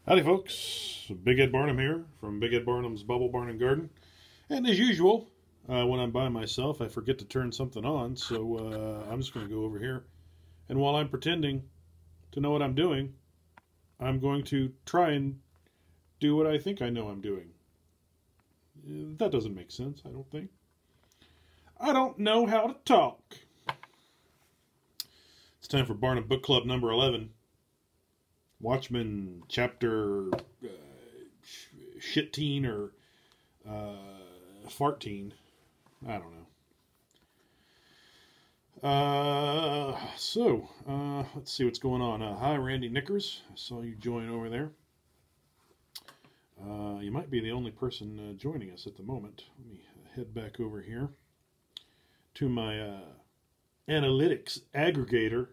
Howdy folks, Big Ed Barnham here from Big Ed Barnham's Bubble Barn and Garden. And as usual, when I'm by myself, I forget to turn something on, so I'm just going to go over here. And while I'm pretending to know what I'm doing, I'm going to try and do what I think I know I'm doing. That doesn't make sense, I don't think. I don't know how to talk. It's time for Barnham Book Club number 11. Watchmen chapter shit-teen or fart-teen. I don't know. Let's see what's going on. Hi, Randy Knickers. I saw you join over there. You might be the only person joining us at the moment. Let me head back over here to my analytics aggregator.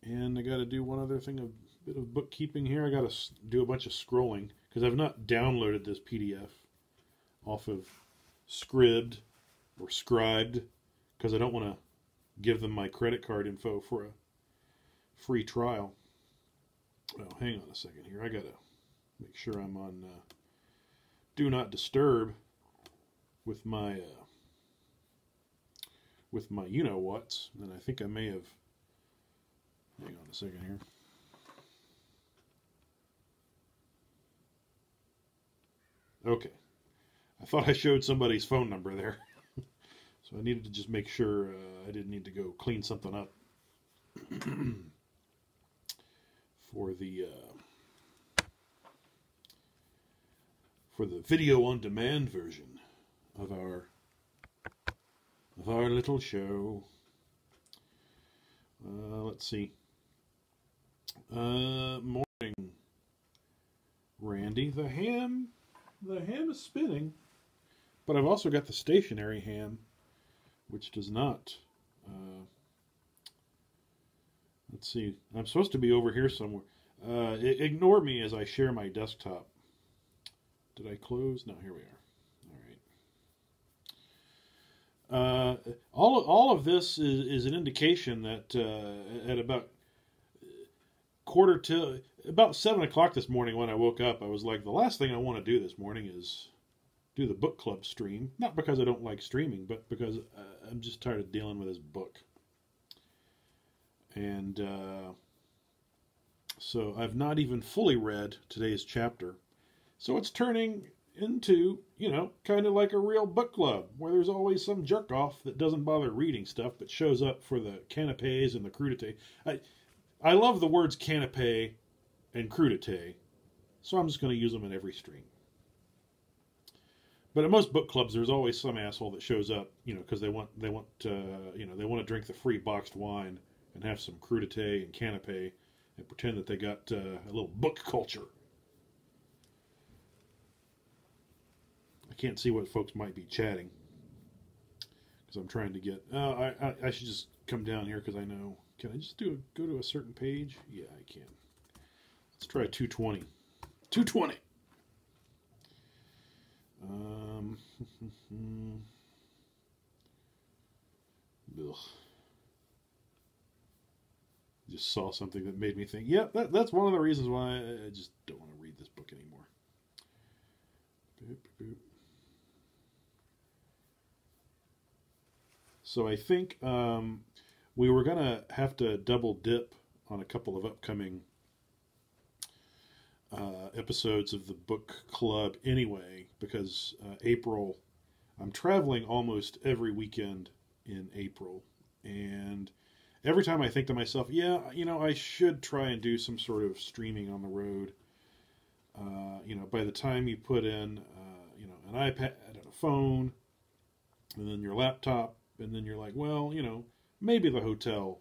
And I got to do one other thing, a bit of bookkeeping here. I got to do a bunch of scrolling because I've not downloaded this PDF off of Scribd or Scribed because I don't want to give them my credit card info for a free trial. Well, hang on a second here. I got to make sure I'm on Do Not Disturb with my you-know-whats, and I think I may have... Hang on a second here. Okay. I thought I showed somebody's phone number there. So I needed to just make sure I didn't need to go clean something up for the video-on-demand version of our little show. Let's see. Morning, Randy. The ham is spinning, but I've also got the stationary ham, which does not. Let's see. I'm supposed to be over here somewhere. Ignore me as I share my desktop. Did I close? No, here we are. All of this is an indication that at about about 7 o'clock this morning when I woke up, I was like, the last thing I want to do this morning is do the book club stream. Not because I don't like streaming, but because I'm just tired of dealing with this book. And so I've not even fully read today's chapter. So it's turning into, kind of like a real book club, where there's always some jerk-off that doesn't bother reading stuff, but shows up for the canapés and the crudité. I love the words canapé and crudité, so I'm just going to use them in every stream. But at most book clubs, there's always some asshole that shows up, because they want to drink the free boxed wine and have some crudité and canapé and pretend that they got a little book culture. I can't see what folks might be chatting because I'm trying to get. I should just come down here because I know. Can I just go to a certain page? Yeah, I can. Let's try 220. 220. Ugh. Just saw something that made me think. Yeah, that's one of the reasons why I just don't want to read this book anymore. Boop, boop. So I think we were going to have to double dip on a couple of upcoming episodes of the book club anyway, because April, I'm traveling almost every weekend in April. And every time I think to myself, yeah, I should try and do some sort of streaming on the road. By the time you put in, an iPad and a phone, and then your laptop, and then you're like, well, maybe the hotel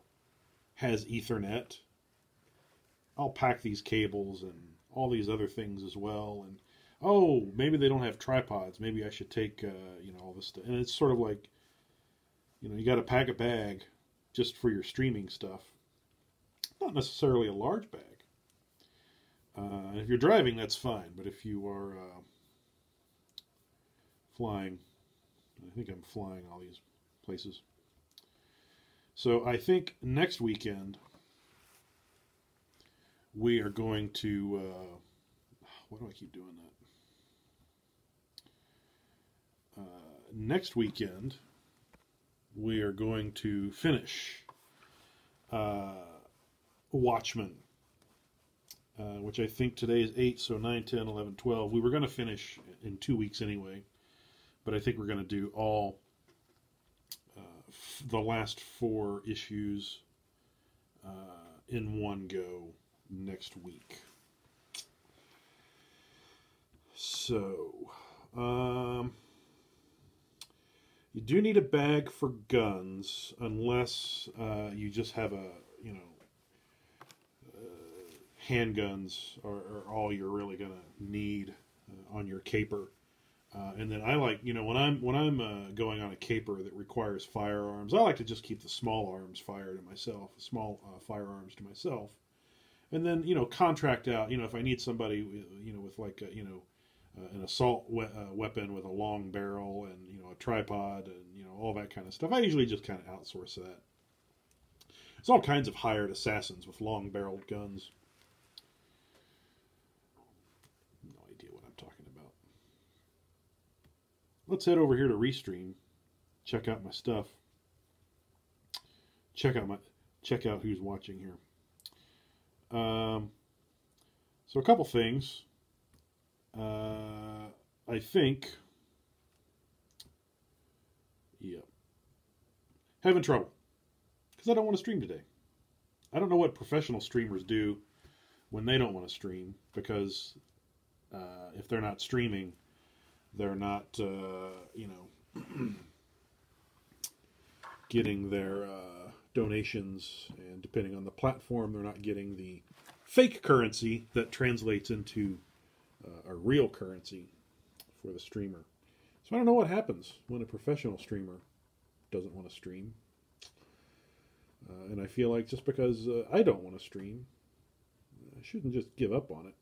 has Ethernet. I'll pack these cables and all these other things as well. And, oh, maybe they don't have tripods. Maybe I should take, all this stuff. And it's sort of like, you got to pack a bag just for your streaming stuff. Not necessarily a large bag. If you're driving, that's fine. But if you are flying, I think I'm flying all these places. So I think next weekend we are going to. Why do I keep doing that? Next weekend we are going to finish Watchmen, which I think today is 8, so 9, 10, 11, 12. We were going to finish in 2 weeks anyway, but I think we're going to do all the last 4 issues in one go next week. So, you do need a bag for guns, unless you just have handguns are all you're really going to need on your caper. And then I like, when I'm going on a caper that requires firearms, I like to just keep the small arms firearms to myself. And then, contract out, if I need somebody, with like, an assault weapon with a long barrel and, a tripod and, all that kind of stuff. I usually just kind of outsource that. There's all kinds of hired assassins with long-barreled guns. No idea what I'm talking about. Let's head over here to Restream. Check out my stuff. Check out who's watching here. So a couple things. I think, having trouble because I don't want to stream today. I don't know what professional streamers do when they don't want to stream, because if they're not streaming, they're not, getting their donations, and depending on the platform, they're not getting the fake currency that translates into a real currency for the streamer. So I don't know what happens when a professional streamer doesn't want to stream. And I feel like just because I don't want to stream, I shouldn't just give up on it.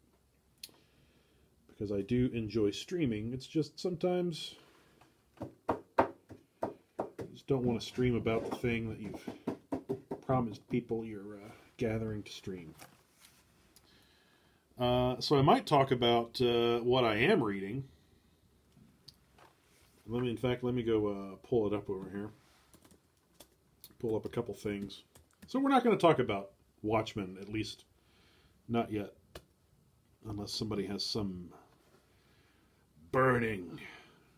Because I do enjoy streaming. It's just sometimes you just don't want to stream about the thing that you've promised people you're gathering to stream. So I might talk about what I am reading. Let me go pull it up over here. Pull up a couple things. So we're not going to talk about Watchmen, at least not yet, unless somebody has some burning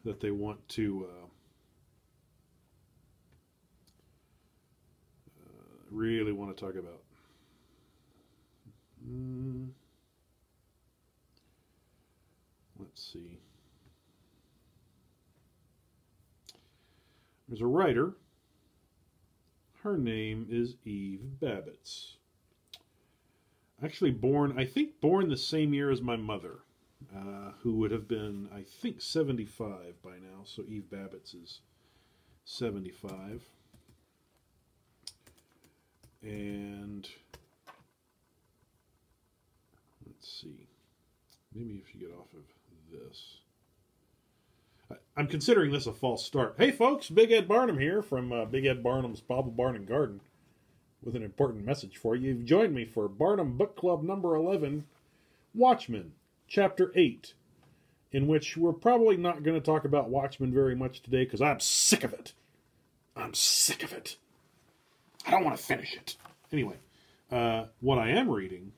that they want to really want to talk about. Let's see. There's a writer. Her name is Eve Babbitts. Actually born the same year as my mother, who would have been, I think, 75 by now. So Eve Babbitts is 75. And let's see. Maybe if you get off of this. I'm considering this a false start. Hey folks, Big Ed Barnham here from Big Ed Barnham's Bobble Barn and Garden with an important message for you. You've joined me for Barnham Book Club number 11, Watchmen, Chapter 8, in which we're probably not going to talk about Watchmen very much today because I'm sick of it. I'm sick of it. I don't want to finish it. Anyway, what I am reading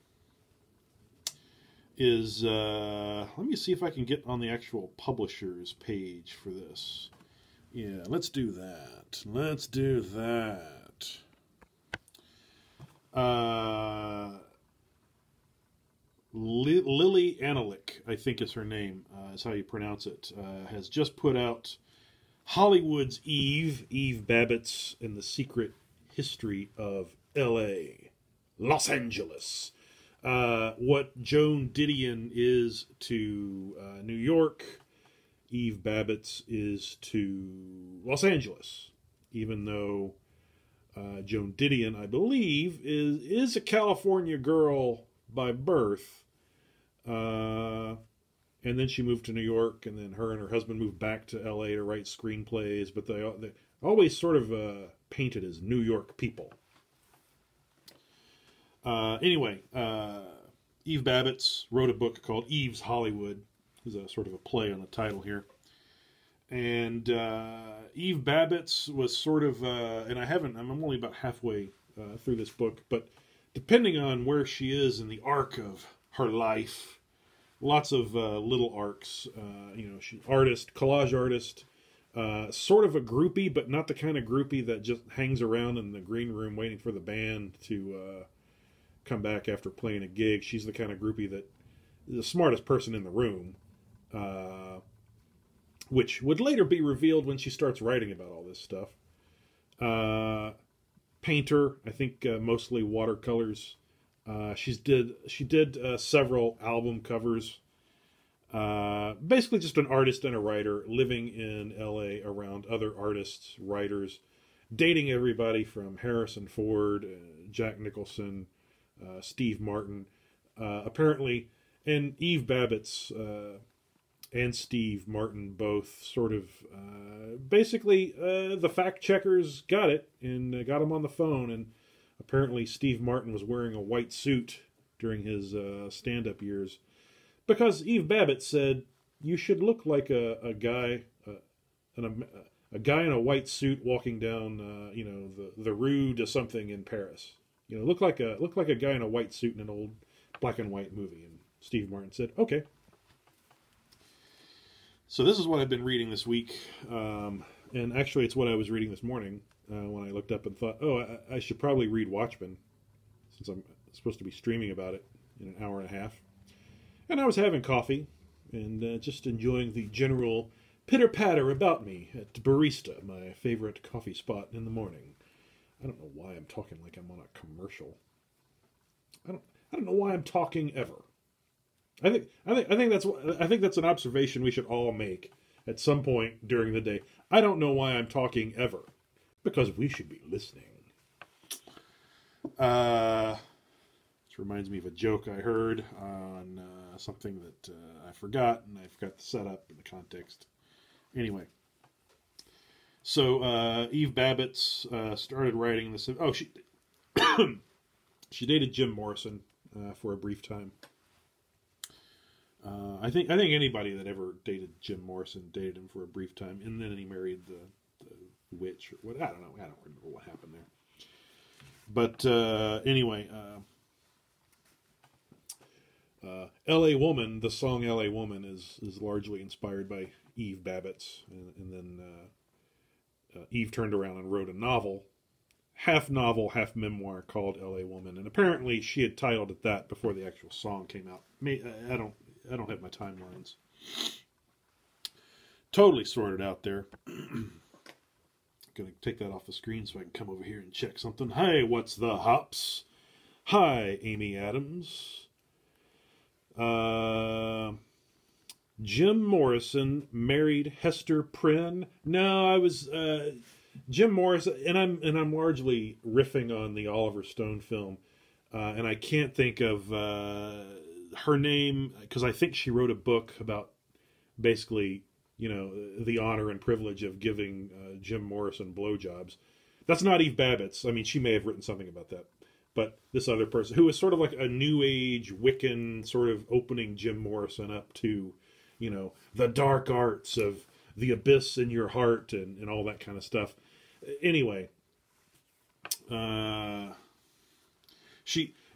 is, let me see if I can get on the actual publisher's page for this. Yeah, let's do that. Let's do that. Lily Analik, I think is her name, is how you pronounce it, has just put out Hollywood's Eve Babbitts and the Secret History of L.A., Los Angeles. What Joan Didion is to New York, Eve Babbitts is to Los Angeles. Even though Joan Didion, I believe, is a California girl by birth. And then she moved to New York, and then her and her husband moved back to L.A. to write screenplays. But they always sort of painted as New York people. Anyway, Eve Babbitt wrote a book called Eve's Hollywood. Is a sort of a play on the title here. And Eve Babbitt was sort of, and I'm only about halfway through this book, but depending on where she is in the arc of her life, lots of little arcs. She's artist, collage artist, sort of a groupie, but not the kind of groupie that just hangs around in the green room waiting for the band to come back after playing a gig. She's the kind of groupie that is the smartest person in the room, which would later be revealed when she starts writing about all this stuff. Painter, I think mostly watercolors. She did several album covers. Basically just an artist and a writer living in LA around other artists, writers, dating everybody from Harrison Ford, Jack Nicholson, Steve Martin. Apparently, and Eve Babbitt and Steve Martin both sort of basically the fact checkers got it and got him on the phone, and apparently Steve Martin was wearing a white suit during his stand-up years because Eve Babbitt said you should look like a guy a guy in a white suit walking down the Rue de something in Paris. Look like a guy in a white suit in an old black and white movie. And Steve Martin said, okay. So this is what I've been reading this week. And actually it's what I was reading this morning when I looked up and thought, I should probably read Watchmen since I'm supposed to be streaming about it in an hour and a half. And I was having coffee and just enjoying the general pitter-patter about me at Barista, my favorite coffee spot in the morning. I don't know why I'm talking like I'm on a commercial. I don't know why I'm talking ever. I think that's an observation we should all make at some point during the day. I don't know why I'm talking ever, because we should be listening. This reminds me of a joke I heard on something that I forgot, and I forgot the setup and the context. Anyway. So Eve Babbitt started writing this. Oh, she dated Jim Morrison for a brief time. I think anybody that ever dated Jim Morrison dated him for a brief time, and then he married the witch or what? I don't know. I don't remember what happened there. But anyway, L.A. Woman. The song L.A. Woman is largely inspired by Eve Babbitt, and then. Eve turned around and wrote a novel, half memoir called L.A. Woman, and apparently she had titled it that before the actual song came out. I don't have my timelines totally sorted out there. Gonna take that off the screen so I can come over here and check something. Hi, what's the hops? Hi, Amy Adams. Jim Morrison married Hester Prynne. No, I was Jim Morrison, and I'm largely riffing on the Oliver Stone film, and I can't think of her name because I think she wrote a book about basically the honor and privilege of giving Jim Morrison blowjobs. That's not Eve Babbitt. I mean, she may have written something about that. But this other person, who was sort of like a New Age Wiccan, sort of opening Jim Morrison up to the dark arts of the abyss in your heart and all that kind of stuff. Anyway,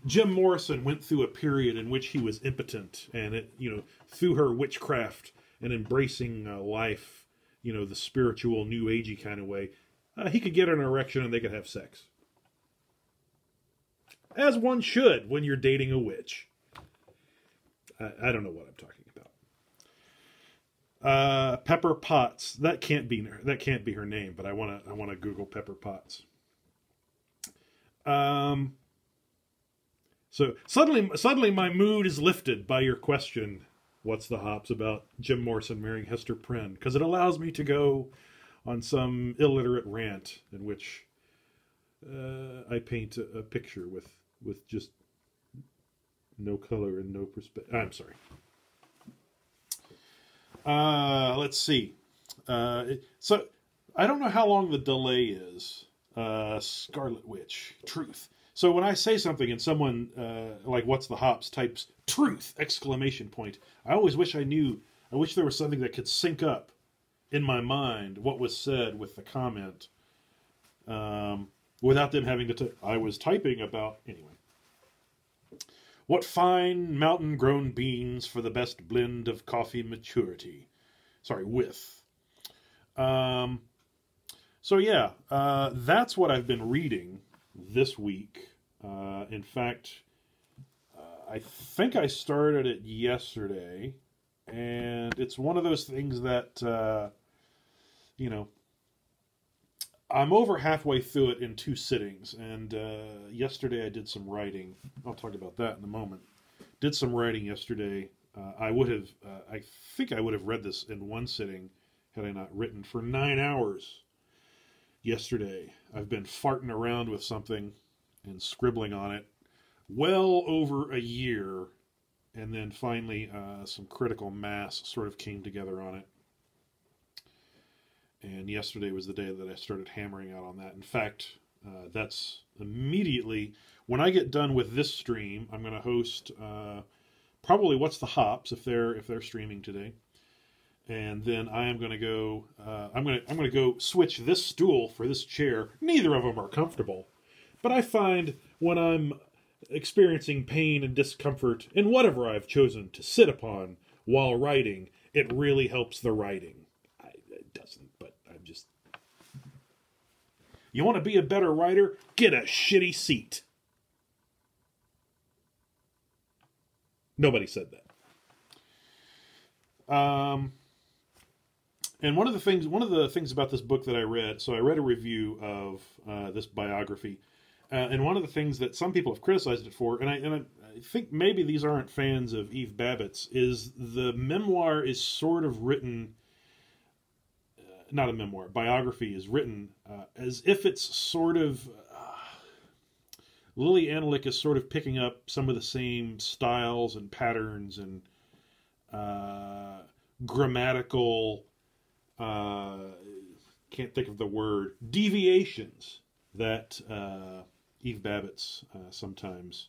Jim Morrison went through a period in which he was impotent, and through her witchcraft and embracing life, the spiritual New Agey kind of way, he could get an erection and they could have sex. As one should when you're dating a witch. I don't know what I'm talking about. Pepper Potts. That can't be her name, but I wanna Google Pepper Potts. So suddenly my mood is lifted by your question. What's the hops about Jim Morrison marrying Hester Prynne? Because it allows me to go on some illiterate rant in which I paint a picture with just no color and no perspective. I'm sorry. Let's see. So I don't know how long the delay is Scarlet Witch, truth. So when I say something and someone, like What's the Hops, types truth, exclamation point, I always wish I knew, I wish there was something that could sync up in my mind what was said with the comment, without them having to, I was typing about, anyway. What fine mountain-grown beans for the best blend of coffee maturity. Sorry, with. So yeah, that's what I've been reading this week. In fact, I think I started it yesterday, and it's one of those things that, you know, I'm over halfway through it in 2 sittings, and yesterday I did some writing. I'll talk about that in a moment. Did some writing yesterday. I think I would have read this in 1 sitting had I not written for 9 hours yesterday. I've been farting around with something and scribbling on it well over a year, and then finally some critical mass sort of came together on it. And yesterday was the day that I started hammering out on that. In fact, that's immediately, when I get done with this stream, I'm going to host probably What's the Hops if they're streaming today. And then I am going to go, I'm going to go switch this stool for this chair. Neither of them are comfortable. But I find when I'm experiencing pain and discomfort in whatever I've chosen to sit upon while writing, it really helps the writing. It doesn't, but I'm just... You want to be a better writer? Get a shitty seat. Nobody said that. And one of the things about this book that I read, so I read a review of this biography, and one of the things that some people have criticized it for, and I think maybe these aren't fans of Eve Babbitt's, is the memoir is sort of written, not a memoir, biography is written as if it's sort of, Lily Annelich is sort of picking up some of the same styles and patterns and grammatical, can't think of the word, deviations that Eve Babbitt's sometimes.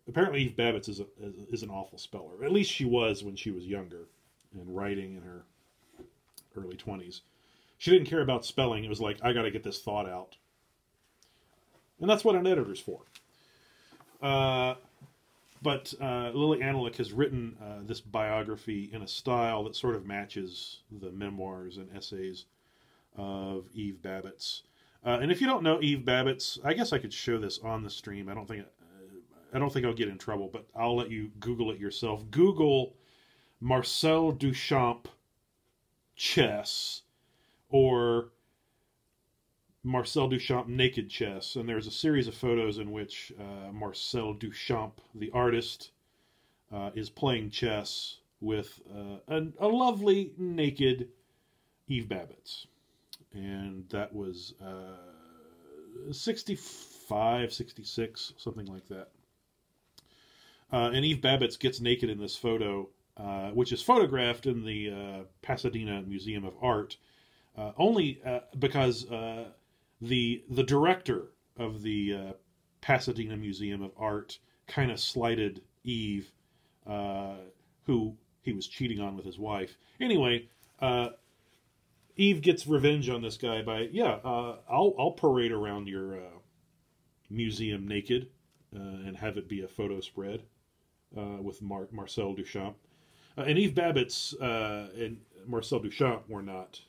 Apparently Eve Babbitt's is an awful speller. At least she was when she was younger and writing in her early 20s. She didn't care about spelling. It was like, I got to get this thought out. And that's what an editor's for. But Lily Annelich has written this biography in a style that sort of matches the memoirs and essays of Eve Babbitt's. And if you don't know Eve Babbitt's, I guess I could show this on the stream. I don't think I'll get in trouble, but I'll let you Google it yourself. Google Marcel Duchamp chess or Marcel Duchamp naked chess, and there's a series of photos in which Marcel Duchamp, the artist, is playing chess with a lovely naked Eve Babbitt's. And that was 65, 66, something like that. And Eve Babbitt's gets naked in this photo, which is photographed in the Pasadena Museum of Art, only because the director of the Pasadena Museum of Art kind of slighted Eve, who he was cheating on with his wife. Anyway, Eve gets revenge on this guy by, I'll parade around your museum naked and have it be a photo spread with Marcel Duchamp. And Eve Babbitt's and Marcel Duchamp were not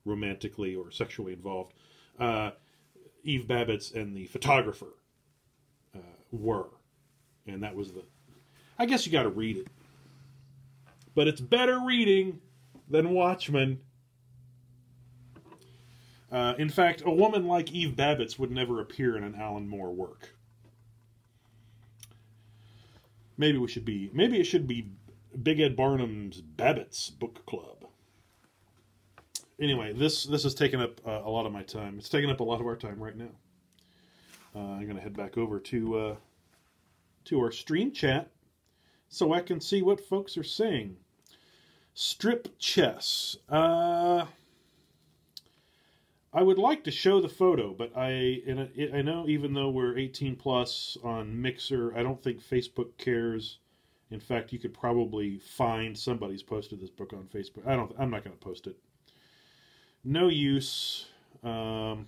romantically or sexually involved. Eve Babbitt's and the photographer were. And that was I guess you got to read it. But it's better reading than Watchmen. In fact, a woman like Eve Babbitt's would never appear in an Alan Moore work. Maybe it should be Big Ed Barnum's Babbitt's Book Club. Anyway, this has taken up a lot of my time. It's taken up a lot of our time right now. I'm going to head back over to our stream chat so I can see what folks are saying. Strip chess. I would like to show the photo, but I know even though we're 18 plus on Mixer, I don't think Facebook cares. In fact, you could probably find somebody's posted this book on Facebook. I'm not going to post it. No use. Showing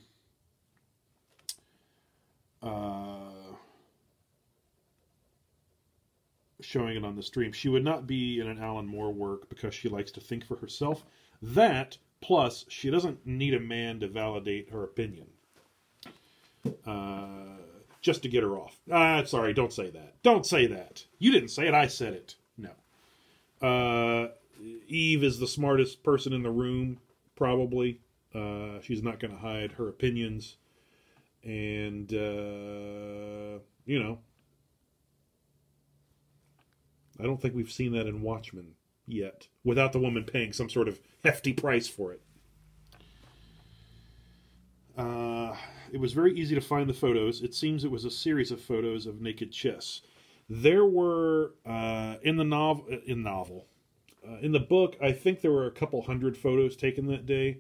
it on the stream. She would not be in an Alan Moore work because she likes to think for herself. That, plus, she doesn't need a man to validate her opinion. Just to get her off. Sorry, don't say that. Don't say that. You didn't say it, I said it. No. Eve is the smartest person in the room, probably. She's not going to hide her opinions. And, you know, I don't think we've seen that in Watchmen yet, without the woman paying some sort of hefty price for it. It was very easy to find the photos. It seems it was a series of photos of naked chess. There were, in the book, I think there were a couple hundred photos taken that day,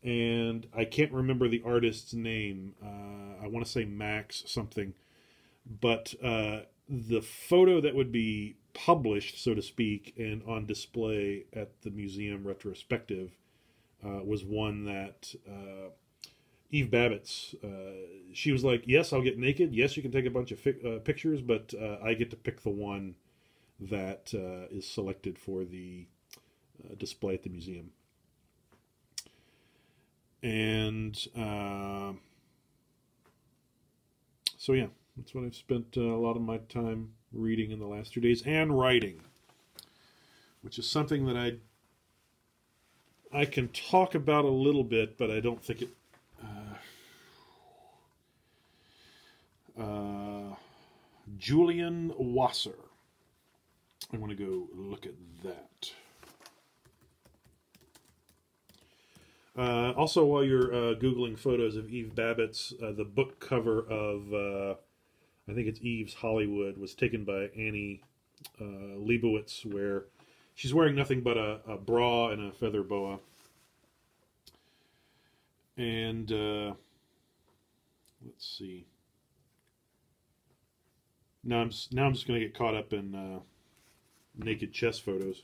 and I can't remember the artist's name. I want to say Max something, but the photo that would be published, so to speak, and on display at the museum retrospective was one that Eve Babbitt's, she was like, yes, I'll get naked. Yes, you can take a bunch of pictures, but I get to pick the one that is selected for the display at the museum. And so, yeah, that's what I've spent a lot of my time reading in the last 2 days, and writing, which is something that I can talk about a little bit, but I don't think it. Julian Wasser. I want to go look at that. Also, while you're Googling photos of Eve Babbitt's, the book cover of, I think it's Eve's Hollywood, was taken by Annie Leibovitz, where she's wearing nothing but a bra and a feather boa. And let's see. Now I'm just going to get caught up in naked chess photos.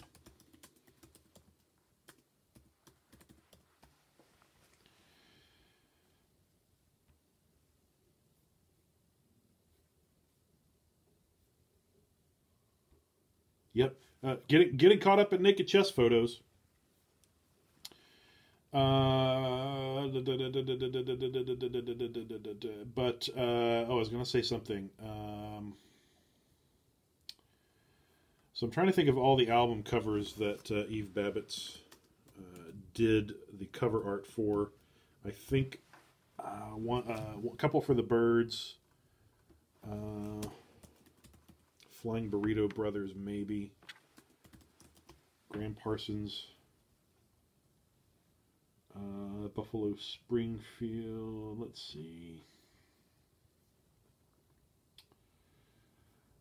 Yep, getting caught up in naked chess photos. But I was going to say something. So I'm trying to think of all the album covers that Eve Babbitt's did the cover art for. I think a couple for the Birds, Flying Burrito Brothers, maybe, Graham Parsons, Buffalo Springfield. Let's see.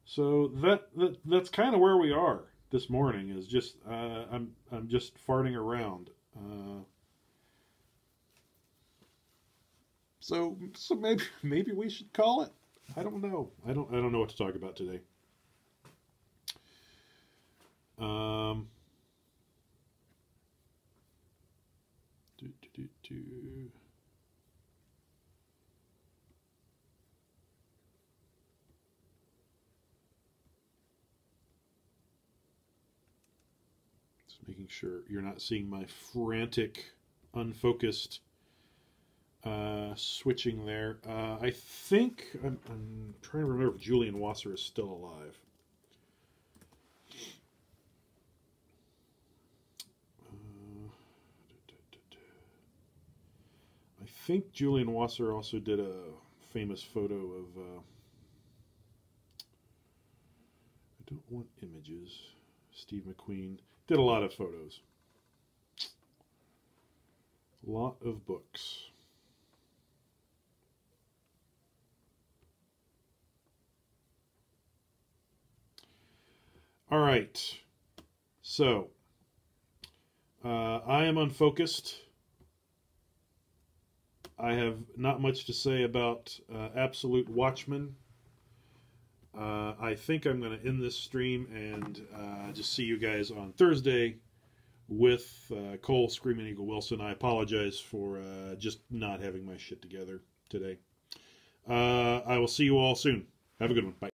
So that's kind of where we are this morning. Is just I'm just farting around. So maybe we should call it. I don't know. I don't know what to talk about today. Just making sure you're not seeing my frantic, unfocused switching there. I think I'm trying to remember if Julian Wasser is still alive. I think Julian Wasser also did a famous photo of. I don't want images. Steve McQueen did a lot of photos. A lot of books. All right. So, I am unfocused. I have not much to say about Absolute Watchmen. I think I'm going to end this stream and just see you guys on Thursday with Cole Screaming Eagle Wilson. I apologize for just not having my shit together today. I will see you all soon. Have a good one. Bye.